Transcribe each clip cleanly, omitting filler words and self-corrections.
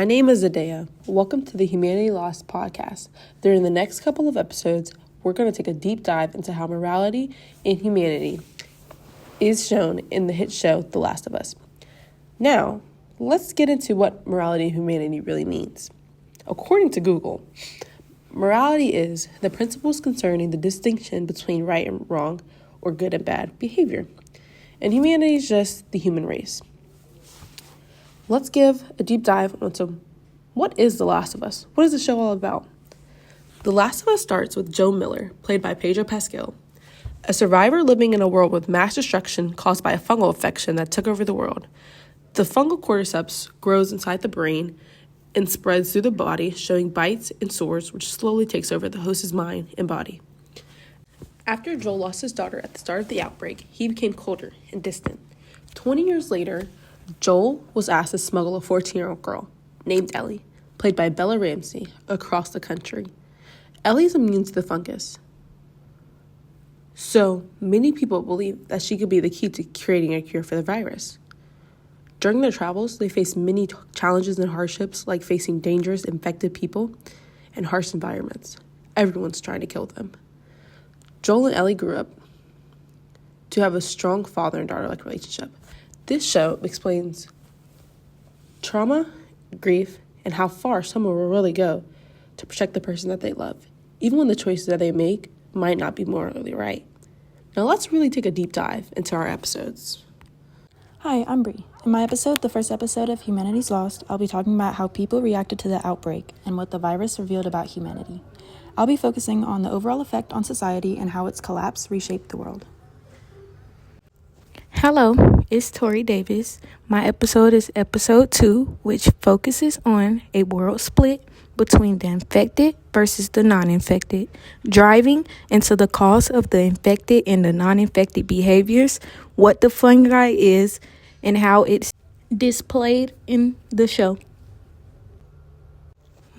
My name is Adea. Welcome to the Humanity Lost podcast. During the next couple of episodes, we're going to take a deep dive into how morality and humanity is shown in the hit show The Last of Us. Now, let's get into what morality and humanity really means. According to Google, morality is the principles concerning the distinction between right and wrong or good and bad behavior. And humanity is just the human race. Let's give a deep dive into what is The Last of Us? What is the show all about? The Last of Us starts with Joe Miller, played by Pedro Pascal, a survivor living in a world with mass destruction caused by a fungal infection that took over the world. The fungal cordyceps grows inside the brain and spreads through the body, showing bites and sores, which slowly takes over the host's mind and body. After Joel lost his daughter at the start of the outbreak, he became colder and distant. 20 years later, Joel was asked to smuggle a 14-year-old girl named Ellie, played by Bella Ramsey, across the country. Ellie is immune to the fungus. So many people believe that she could be the key to creating a cure for the virus. During their travels, they face many challenges and hardships, like facing dangerous, infected people and harsh environments. Everyone's trying to kill them. Joel and Ellie grew up to have a strong father and daughter-like relationship. This show explains trauma, grief, and how far someone will really go to protect the person that they love, even when the choices that they make might not be morally right. Now let's really take a deep dive into our episodes. Hi, I'm Bree. In my episode, the first episode of Humanity's Lost, I'll be talking about how people reacted to the outbreak and what the virus revealed about humanity. I'll be focusing on the overall effect on society and how its collapse reshaped the world. Hello, it's Tori Davis. My episode is episode 2, which focuses on a world split between the infected versus the non-infected, driving into the cause of the infected and the non-infected behaviors, what the fungi is, and how it's displayed in the show.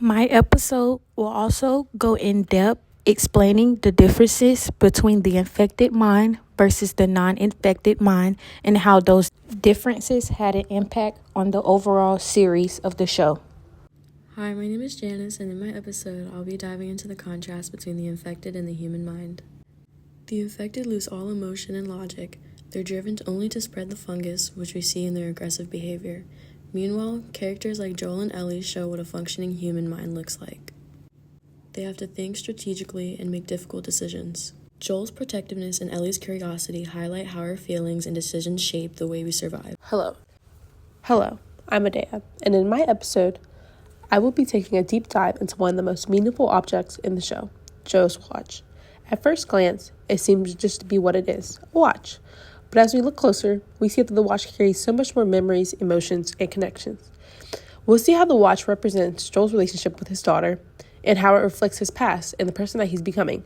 My episode will also go in depth explaining the differences between the infected mind versus the non-infected mind and how those differences had an impact on the overall series of the show. Hi, my name is Janice, and in my episode, I'll be diving into the contrast between the infected and the human mind. The infected lose all emotion and logic. They're driven only to spread the fungus, which we see in their aggressive behavior. Meanwhile, characters like Joel and Ellie show what a functioning human mind looks like. They have to think strategically and make difficult decisions. Joel's protectiveness and Ellie's curiosity highlight how our feelings and decisions shape the way we survive. Hello, I'm Adea, and in my episode, I will be taking a deep dive into one of the most meaningful objects in the show, Joe's watch. At first glance, it seems just to be what it is, a watch. But as we look closer, we see that the watch carries so much more memories, emotions, and connections. We'll see how the watch represents Joel's relationship with his daughter, and how it reflects his past and the person that he's becoming,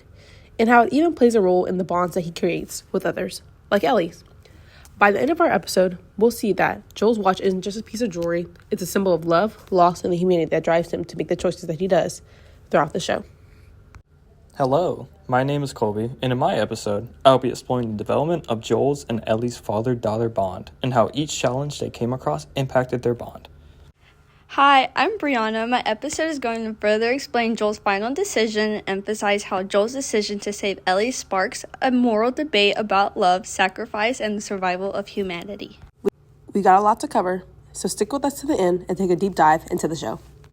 and how it even plays a role in the bonds that he creates with others, like Ellie's. By the end of our episode, we'll see that Joel's watch isn't just a piece of jewelry, it's a symbol of love, loss, and the humanity that drives him to make the choices that he does throughout the show. Hello, my name is Colby, and in my episode, I'll be exploring the development of Joel's and Ellie's father-daughter bond, and how each challenge they came across impacted their bond. Hi, I'm Brianna. My episode is going to further explain Joel's final decision and emphasize how Joel's decision to save Ellie sparks a moral debate about love, sacrifice, and the survival of humanity. We got a lot to cover, so stick with us to the end and take a deep dive into the show.